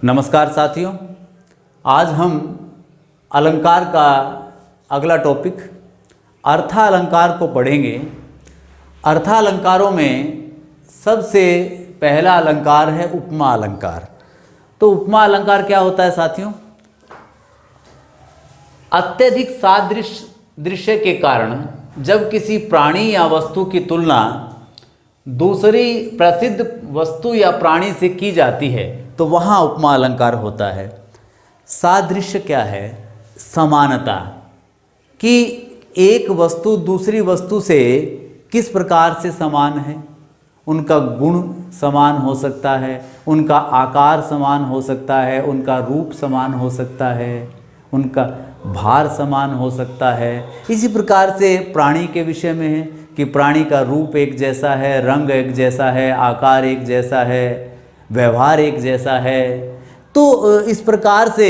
नमस्कार साथियों, आज हम अलंकार का अगला टॉपिक अर्थालंकार को पढ़ेंगे। अर्थालंकारों में सबसे पहला अलंकार है उपमा अलंकार। तो उपमा अलंकार क्या होता है साथियों? अत्यधिक सादृश्य दृश्य के कारण जब किसी प्राणी या वस्तु की तुलना दूसरी प्रसिद्ध वस्तु या प्राणी से की जाती है तो वहाँ उपमा अलंकार होता है। सादृश्य क्या है? समानता, कि एक वस्तु दूसरी वस्तु से किस प्रकार से समान है। उनका गुण समान हो सकता है, उनका आकार समान हो सकता है, उनका रूप समान हो सकता है, उनका भार समान हो सकता है। इसी प्रकार से प्राणी के विषय में है कि प्राणी का रूप एक जैसा है, रंग एक जैसा है, आकार एक जैसा है, व्यवहार एक जैसा है। तो इस प्रकार से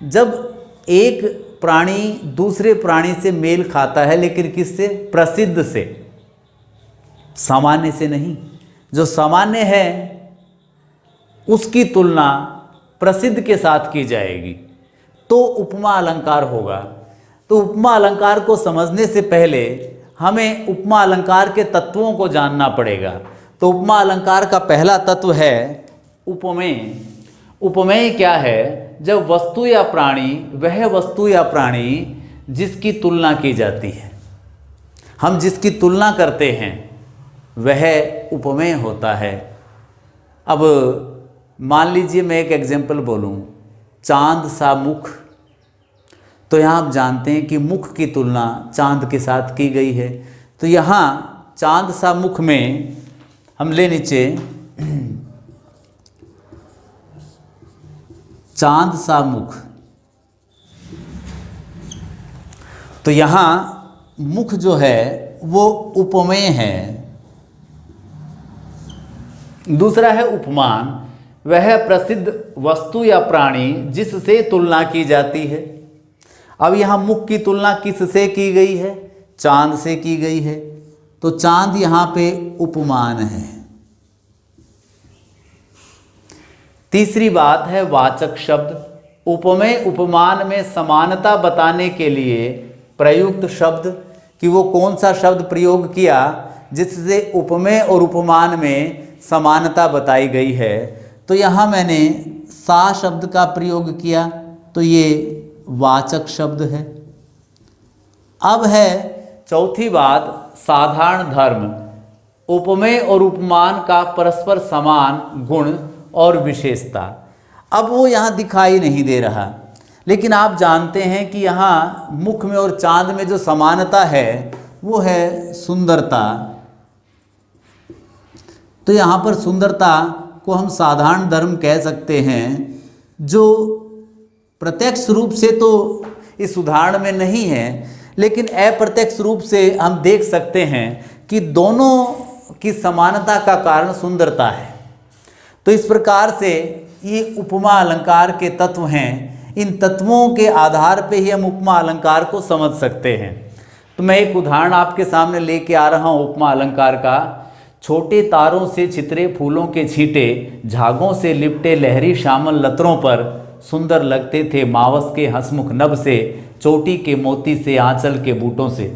जब एक प्राणी दूसरे प्राणी से मेल खाता है, लेकिन किससे? प्रसिद्ध से, सामान्य से नहीं। जो सामान्य है उसकी तुलना प्रसिद्ध के साथ की जाएगी तो उपमा अलंकार होगा। तो उपमा अलंकार को समझने से पहले हमें उपमा अलंकार के तत्वों को जानना पड़ेगा। तो उपमा अलंकार का पहला तत्व है उपमेय। उपमेय क्या है? जब वस्तु या प्राणी, वह वस्तु या प्राणी जिसकी तुलना की जाती है, हम जिसकी तुलना करते हैं वह उपमेय होता है। अब मान लीजिए मैं एक एग्जाम्पल बोलूं, चांद सा मुख। तो यहाँ आप जानते हैं कि मुख की तुलना चांद के साथ की गई है। तो यहाँ चांद सा मुख में हम ले नीचे चांद सा मुख। तो यहाँ मुख जो है वो उपमेय है। दूसरा है उपमान, वह प्रसिद्ध वस्तु या प्राणी जिससे तुलना की जाती है। अब यहाँ मुख की तुलना किससे की गई है? चांद से की गई है। तो चांद यहाँ पे उपमान है। तीसरी बात है वाचक शब्द। उपमेय उपमान में समानता बताने के लिए प्रयुक्त शब्द, कि वो कौन सा शब्द प्रयोग किया जिससे उपमेय और उपमान में समानता बताई गई है। तो यहाँ मैंने सा शब्द का प्रयोग किया, तो ये वाचक शब्द है। अब है चौथी बात, साधारण धर्म। उपमेय और उपमान का परस्पर समान गुण और विशेषता। अब वो यहाँ दिखाई नहीं दे रहा, लेकिन आप जानते हैं कि यहाँ मुख में और चांद में जो समानता है वो है सुंदरता। तो यहाँ पर सुंदरता को हम साधारण धर्म कह सकते हैं, जो प्रत्यक्ष रूप से तो इस उदाहरण में नहीं है, लेकिन अप्रत्यक्ष रूप से हम देख सकते हैं कि दोनों की समानता का कारण सुंदरता है। तो इस प्रकार से ये उपमा अलंकार के तत्व हैं। इन तत्वों के आधार पे ही हम उपमा अलंकार को समझ सकते हैं। तो मैं एक उदाहरण आपके सामने लेके आ रहा हूँ उपमा अलंकार का। छोटे तारों से छितरे फूलों के छींटे, झागों से लिपटे लहरी श्यामल लतरों पर, सुंदर लगते थे मावस के हंसमुख नभ से, चोटी के मोती से, आंचल के बूटों से।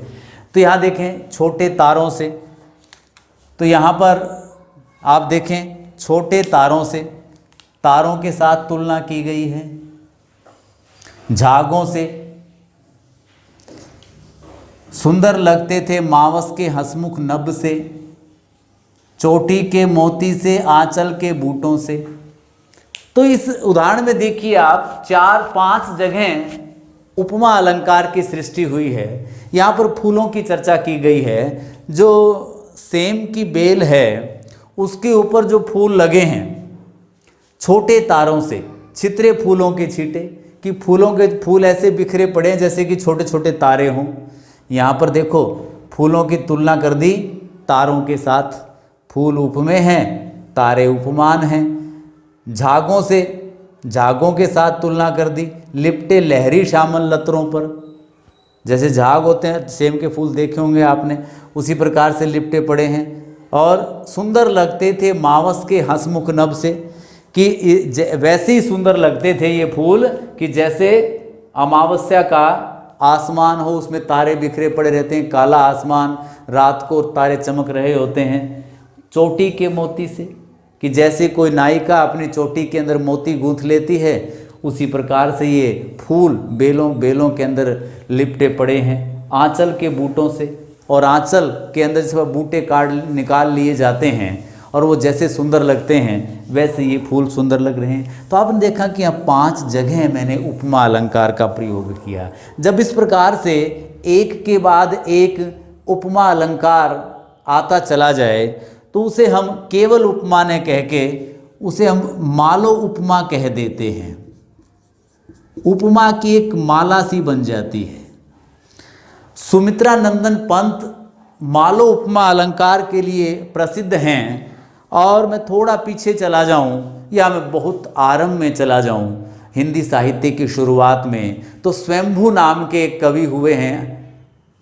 तो यहाँ देखें छोटे तारों से, तो यहाँ पर आप देखें छोटे तारों से, तारों के साथ तुलना की गई है। झागों से, सुंदर लगते थे मावस के हंसमुख नभ से, चोटी के मोती से, आंचल के बूटों से। तो इस उदाहरण में देखिए आप 4-5 जगह उपमा अलंकार की सृष्टि हुई है। यहाँ पर फूलों की चर्चा की गई है। जो सेम की बेल है उसके ऊपर जो फूल लगे हैं छोटे तारों से, छितरे फूलों के छींटे, कि फूलों के फूल ऐसे बिखरे पड़े हैं जैसे कि छोटे छोटे तारे हों। यहाँ पर देखो फूलों की तुलना कर दी तारों के साथ, फूल उपमेय हैं, तारे उपमान हैं। झागों से, झागों के साथ तुलना कर दी, लिपटे लहरी श्यामल लतरों पर, जैसे झाग होते हैं, सेम के फूल देखे होंगे आपने, उसी प्रकार से लिपटे पड़े हैं। और सुंदर लगते थे मावस के हंसमुख नभ से, कि वैसे ही सुंदर लगते थे ये फूल कि जैसे अमावस्या का आसमान हो, उसमें तारे बिखरे पड़े रहते हैं, काला आसमान, रात को तारे चमक रहे होते हैं चोटी के मोती से, कि जैसे कोई नायिका अपनी चोटी के अंदर मोती गूंथ लेती है, उसी प्रकार से ये फूल बेलों बेलों के अंदर लिपटे पड़े हैं आंचल के बूटों से, और आंचल के अंदर से बूटे काट निकाल लिए जाते हैं और वो जैसे सुंदर लगते हैं वैसे ये फूल सुंदर लग रहे हैं। तो आपने देखा कि यहाँ 5 जगह मैंने उपमा अलंकार का प्रयोग किया। जब इस प्रकार से एक के बाद एक उपमा अलंकार आता चला जाए तो उसे हम केवल उपमा ने कह के उसे हम मालो उपमा कह देते हैं। उपमा की एक माला सी बन जाती है। सुमित्रा नंदन पंत मालो उपमा अलंकार के लिए प्रसिद्ध हैं। और मैं थोड़ा पीछे चला जाऊं या मैं बहुत आरंभ में चला जाऊं हिंदी साहित्य की शुरुआत में, तो स्वयंभू नाम के एक कवि हुए हैं,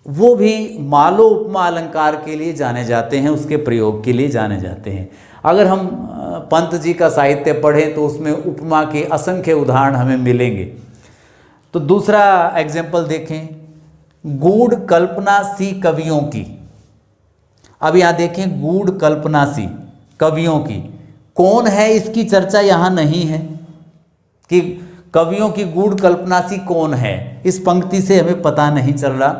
वो भी मालो उपमा अलंकार के लिए जाने जाते हैं, उसके प्रयोग के लिए जाने जाते हैं। अगर हम पंत जी का साहित्य पढ़ें तो उसमें उपमा के असंख्य उदाहरण हमें मिलेंगे। तो दूसरा एग्जाम्पल देखें, गूढ़ कल्पना सी कवियों की। अब यहाँ देखें गूढ़ कल्पना सी कवियों की, कौन है इसकी चर्चा यहाँ नहीं है कि कवियों की गूढ़ कल्पना सी कौन है, इस पंक्ति से हमें पता नहीं चल रहा,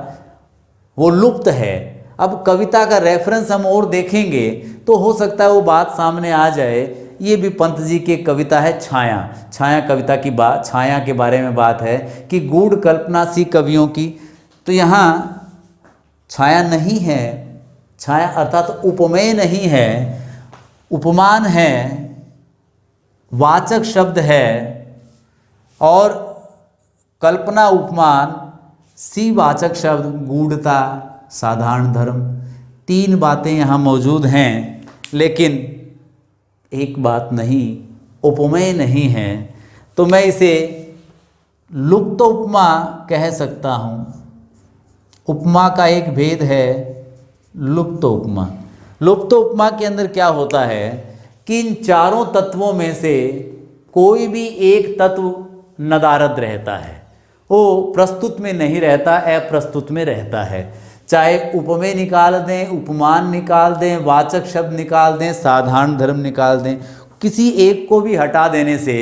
वो लुप्त है। अब कविता का रेफरेंस हम और देखेंगे तो हो सकता है वो बात सामने आ जाए। ये भी पंत जी की कविता है छाया, छाया कविता की बात, छाया के बारे में बात है कि गूढ़ कल्पना सी कवियों की। तो यहाँ छाया नहीं है, छाया अर्थात उपमेय नहीं है, उपमान है, वाचक शब्द है, और कल्पना उपमान, सी वाचक शब्द, गूढ़ता, साधारण धर्म, 3 बातें यहाँ मौजूद हैं। लेकिन एक बात नहीं, उपमेय नहीं है, तो मैं इसे लुप्त उपमा कह सकता हूँ। उपमा का एक भेद है लुप्त उपमा। लुप्त उपमा के अंदर क्या होता है कि इन चारों तत्वों में से कोई भी एक तत्व नदारद रहता है, वो प्रस्तुत में नहीं रहता, अप्रस्तुत में रहता है। चाहे उपमेय निकाल दें, उपमान निकाल दें, वाचक शब्द निकाल दें, साधारण धर्म निकाल दें, किसी एक को भी हटा देने से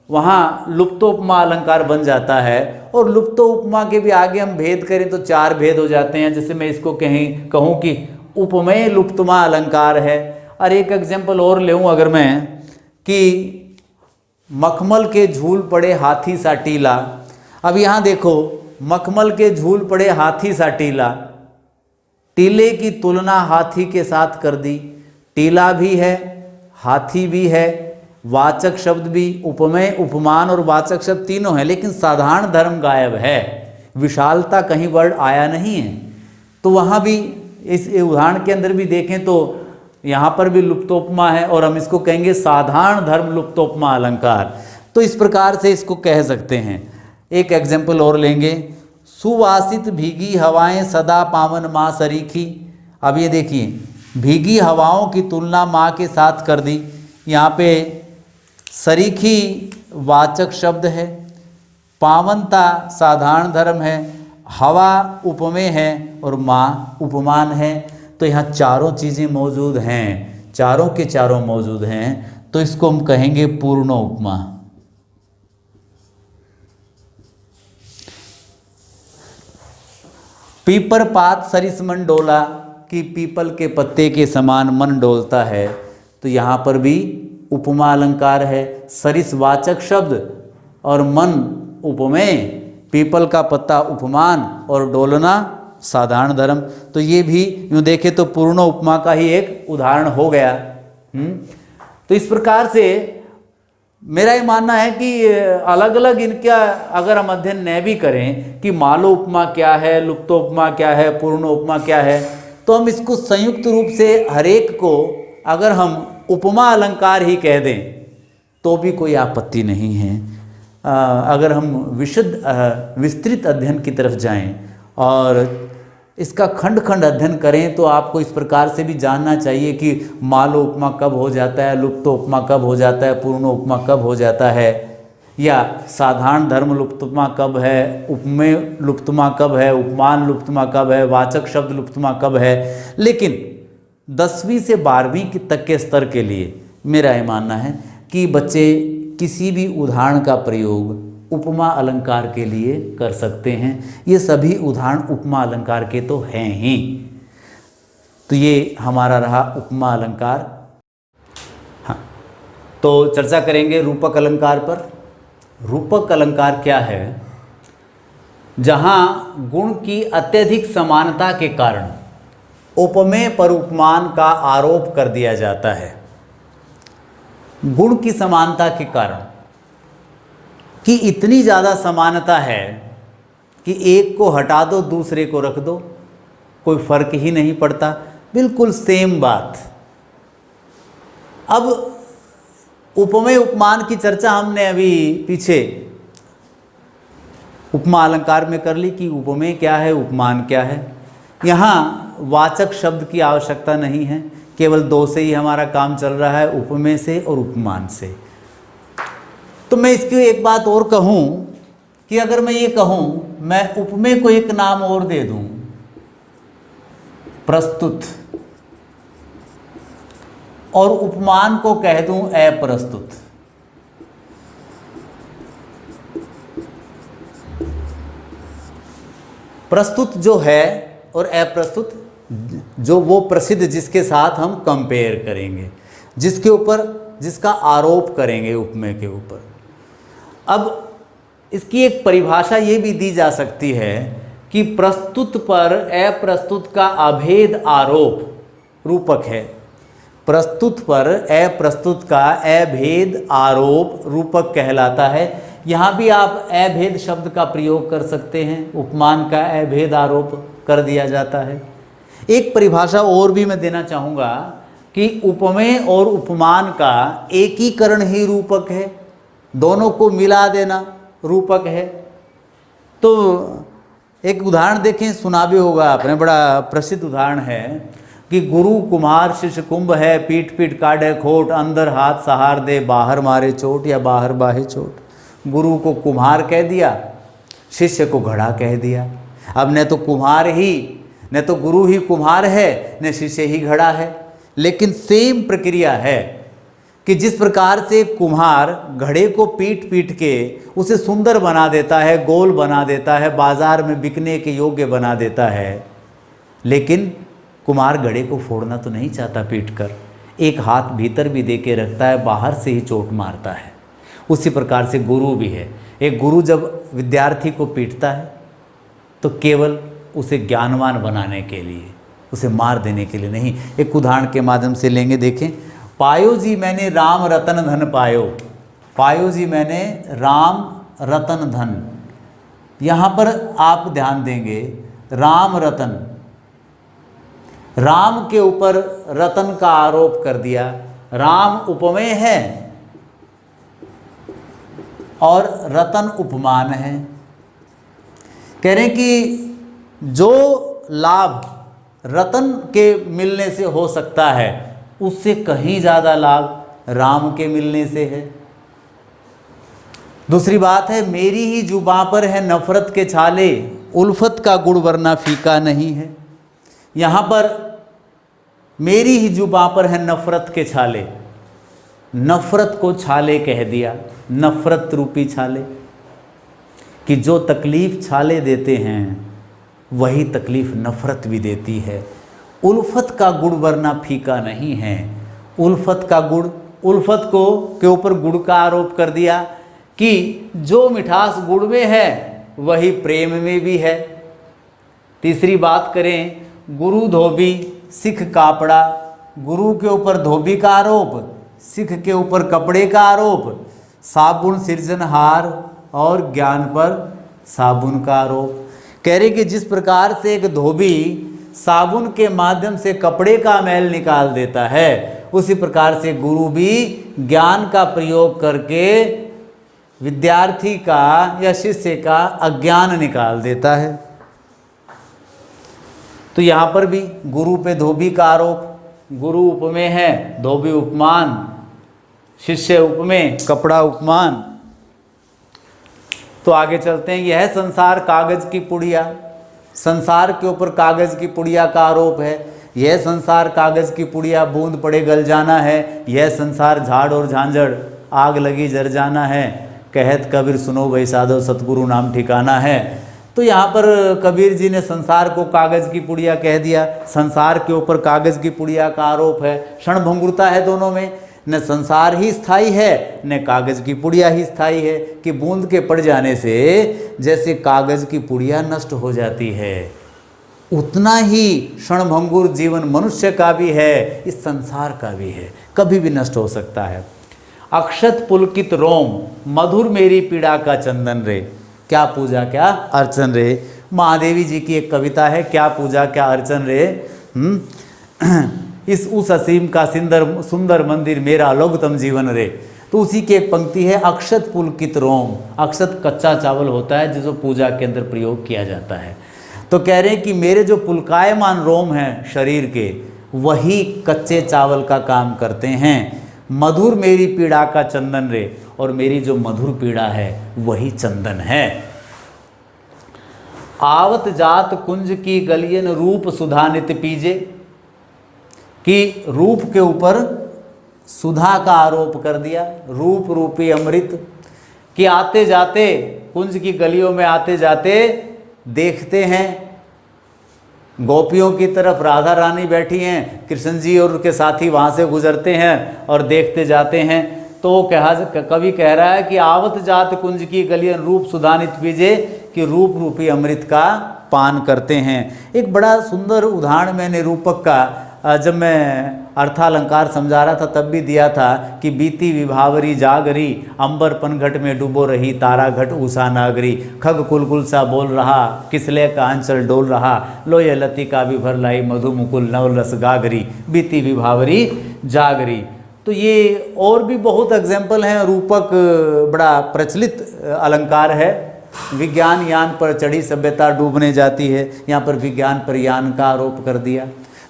वहाँ लुप्तोपमा अलंकार बन जाता है। और लुप्तोपमा के भी आगे हम भेद करें तो 4 भेद हो जाते हैं। जैसे मैं इसको कहूँ कि उपमेय लुप्तमा अलंकार है। और एक एग्जाम्पल और लेऊँ अगर मैं, कि मखमल के झूल पड़े हाथी सा टीला। अब यहाँ देखो, मखमल के झूल पड़े हाथी सा टीला, टीले की तुलना हाथी के साथ कर दी। टीला भी है, हाथी भी है, वाचक शब्द भी, उपमेय, उपमान और वाचक शब्द तीनों हैं, लेकिन साधारण धर्म गायब है, विशालता कहीं वर्ड आया नहीं है। तो वहाँ भी इस उदाहरण के अंदर भी देखें तो यहाँ पर भी लुप्तोपमा है, और हम इसको कहेंगे साधारण धर्म लुप्तोपमा अलंकार। तो इस प्रकार से इसको कह सकते हैं। एक एग्जाम्पल और लेंगे, सुवासित भीगी हवाएं सदा पावन माँ सरीखी। अब ये देखिए, भीगी हवाओं की तुलना माँ के साथ कर दी। यहाँ पे सरीखी वाचक शब्द है, पावनता साधारण धर्म है, हवा उपमेय है और माँ उपमान है। तो यहाँ चारों चीज़ें मौजूद हैं, चारों के चारों मौजूद हैं। तो इसको हम कहेंगे पूर्ण उपमा। पीपर पात सरिस मन डोला, कि पीपल के पत्ते के समान मन डोलता है। तो यहाँ पर भी उपमा अलंकार है। सरिस वाचक शब्द और मन उपमेय, पीपल का पत्ता उपमान और डोलना साधारण धर्म। तो ये भी यूँ देखें तो पूर्ण उपमा का ही एक उदाहरण हो गया। तो इस प्रकार से मेरा ये मानना है कि अलग अलग इनका अगर हम अध्ययन न भी करें कि मालो उपमा क्या है, लुप्तोपमा क्या है, पूर्ण उपमा क्या है, तो हम इसको संयुक्त रूप से हरेक को अगर हम उपमा अलंकार ही कह दें तो भी कोई आपत्ति नहीं है। अगर हम विस्तृत अध्ययन की तरफ जाएं और इसका खंड खंड अध्ययन करें तो आपको इस प्रकार से भी जानना चाहिए कि मालो उपमा कब हो जाता है, लुप्त उपमा कब हो जाता है, पूर्ण उपमा कब हो जाता है, या साधारण धर्म लुप्तमा कब है, उपमेय लुप्तमा कब है, उपमान लुप्तमा कब है, वाचक शब्द लुप्तमा कब है। लेकिन 10वीं से 12वीं तक के स्तर के लिए मेरा ये मानना है कि बच्चे किसी भी उदाहरण का प्रयोग उपमा अलंकार के लिए कर सकते हैं। ये सभी उदाहरण उपमा अलंकार के तो हैं ही। तो ये हमारा रहा उपमा अलंकार। हाँ, तो चर्चा करेंगे रूपक अलंकार पर। रूपक अलंकार क्या है? जहाँ गुण की अत्यधिक समानता के कारण उपमेय पर उपमान का आरोप कर दिया जाता है। गुण की समानता के कारण कि इतनी ज़्यादा समानता है कि एक को हटा दो दूसरे को रख दो, कोई फर्क ही नहीं पड़ता, बिल्कुल सेम बात। अब उपमेय उपमान की चर्चा हमने अभी पीछे उपमा अलंकार में कर ली कि उपमेय क्या है, उपमान क्या है। यहाँ वाचक शब्द की आवश्यकता नहीं है, केवल दो से ही हमारा काम चल रहा है, उपमेय से और उपमान से। तो मैं इसकी एक बात और कहूँ कि अगर मैं ये कहूँ, मैं उपमेय को एक नाम और दे दूँ, प्रस्तुत, और उपमान को कह दूं अप्रस्तुत, प्रस्तुत जो है और अप्रस्तुत जो वो प्रसिद्ध जिसके साथ हम कंपेयर करेंगे, जिसके ऊपर जिसका आरोप करेंगे उपमेय के ऊपर। अब इसकी एक परिभाषा ये भी दी जा सकती है कि प्रस्तुत पर अप्रस्तुत का अभेद आरोप रूपक है, प्रस्तुत पर अप्रस्तुत का अभेद आरोप रूपक कहलाता है। यहाँ भी आप अभेद शब्द का प्रयोग कर सकते हैं, उपमान का अभेद आरोप कर दिया जाता है। एक परिभाषा और भी मैं देना चाहूँगा कि उपमेय और उपमान का एकीकरण ही रूपक है, दोनों को मिला देना रूपक है। तो एक उदाहरण देखें, सुना भी होगा आपने, बड़ा प्रसिद्ध उदाहरण है कि गुरु कुम्हार शिष्य कुंभ है, पीट पीट काढ़े खोट, अंदर हाथ सहार दे बाहर मारे चोट, या बाहर बाहे चोट। गुरु को कुम्हार कह दिया, शिष्य को घड़ा कह दिया। अब न तो कुम्हार ही, न तो गुरु ही कुम्हार है, न शिष्य ही घड़ा है, लेकिन सेम प्रक्रिया है कि जिस प्रकार से कुम्हार घड़े को पीट पीट के उसे सुंदर बना देता है, गोल बना देता है, बाजार में बिकने के योग्य बना देता है, लेकिन कुम्हार घड़े को फोड़ना तो नहीं चाहता पीट कर, एक हाथ भीतर भी दे के रखता है, बाहर से ही चोट मारता है। उसी प्रकार से गुरु भी है। एक गुरु जब विद्यार्थी को पीटता है तो केवल उसे ज्ञानवान बनाने के लिए, उसे मार देने के लिए नहीं। एक उदाहरण के माध्यम से लेंगे, देखें। पायो जी मैंने राम रतन धन पायो, पायो जी मैंने राम रतन धन। यहाँ पर आप ध्यान देंगे, राम रतन, राम के ऊपर रतन का आरोप कर दिया। राम उपमेय है और रतन उपमान है। कह रहे हैं कि जो लाभ रतन के मिलने से हो सकता है उससे कहीं ज़्यादा लाभ राम के मिलने से है। दूसरी बात है, मेरी ही जुबां पर है नफरत के छाले, उल्फत का गुड़ वरना फीका नहीं है। यहाँ पर मेरी ही जुबां पर है नफरत के छाले, नफरत को छाले कह दिया, नफरत रूपी छाले, कि जो तकलीफ़ छाले देते हैं वही तकलीफ़ नफरत भी देती है। उल्फत का गुड़ वरना फीका नहीं है। उल्फत का गुड़, उल्फत को के ऊपर गुड़ का आरोप कर दिया कि जो मिठास गुड़ में है वही प्रेम में भी है। तीसरी बात करें, गुरु धोबी सिख कापड़ा, गुरु के ऊपर धोबी का आरोप, सिख के ऊपर कपड़े का आरोप, साबुन सिरजनहार और ज्ञान पर साबुन का आरोप। कह रहे कि जिस प्रकार से एक धोबी साबुन के माध्यम से कपड़े का मैल निकाल देता है, उसी प्रकार से गुरु भी ज्ञान का प्रयोग करके विद्यार्थी का या शिष्य का अज्ञान निकाल देता है। तो यहाँ पर भी गुरु पे धोबी का आरोप, गुरु उपमेय है, धोबी उपमान, शिष्य उपमेय, कपड़ा उपमान। तो आगे चलते हैं। यह संसार कागज की पुड़िया, संसार के ऊपर कागज की पुड़िया का आरोप है। यह संसार कागज की पुड़िया, बूंद पड़े गल जाना है। यह संसार झाड़ और झांझड़, आग लगी जर जाना है। कहत कबीर सुनो भाई साधो, सतगुरु नाम ठिकाना है। तो यहाँ पर कबीर जी ने संसार को कागज की पुड़िया कह दिया, संसार के ऊपर कागज की पुड़िया का आरोप है। क्षणभंगुरता है दोनों में, न संसार ही स्थायी है न कागज की पुड़िया ही स्थायी है, कि बूंद के पड़ जाने से जैसे कागज की पुड़िया नष्ट हो जाती है, उतना ही क्षणभंगुर जीवन मनुष्य का भी है, इस संसार का भी है, कभी भी नष्ट हो सकता है। अक्षत पुलकित रोम, मधुर मेरी पीड़ा का चंदन रे। क्या पूजा क्या अर्चन रे। महादेवी जी की एक कविता है, क्या पूजा क्या अर्चन रे। इस उस असीम का सुंदर मंदिर मेरा लघुतम जीवन रे। तो उसी की एक पंक्ति है, अक्षत पुलकित रोम। अक्षत कच्चा चावल होता है जिसको पूजा के अंदर प्रयोग किया जाता है। तो कह रहे हैं कि मेरे जो पुलकायमान रोम हैं शरीर के, वही कच्चे चावल का काम करते हैं। मधुर मेरी पीड़ा का चंदन रे, और मेरी जो मधुर पीड़ा है वही चंदन है। आवत जात कुंज की गलियन रूप सुधा नित पीजे, कि रूप के ऊपर सुधा का आरोप कर दिया, रूप रूपी अमृत, कि आते जाते कुंज की गलियों में आते जाते देखते हैं गोपियों की तरफ राधा रानी बैठी हैं, कृष्ण जी और उनके साथी वहाँ से गुजरते हैं और देखते जाते हैं। तो कवि कह रहा है कि आवत जात कुंज की गलियन रूप सुधानित पीजे, कि रूप रूपी अमृत का पान करते हैं। एक बड़ा सुंदर उदाहरण मैंने रूपक का जब मैं अर्थालंकार समझा रहा था तब भी दिया था, कि बीती विभावरी जागरी, अंबर पनघट में डूबो रही, तारा घट उषा नागरी, खग कुलकुल सा बोल रहा, किसले का अंचल डोल रहा, लोय लतिका विभर लाई, मधु मुकुल नव रस गागरी, बीती विभावरी जागरी। तो ये और भी बहुत एग्जाम्पल हैं। रूपक बड़ा प्रचलित अलंकार है। विज्ञान यान पर चढ़ी सभ्यता डूबने जाती है, यहाँ पर विज्ञान पर यान का आरोप कर दिया।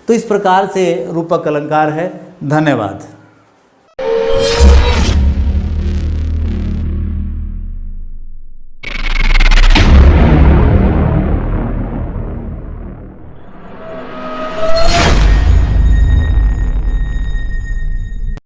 तो इस प्रकार से रूपक अलंकार है। धन्यवाद।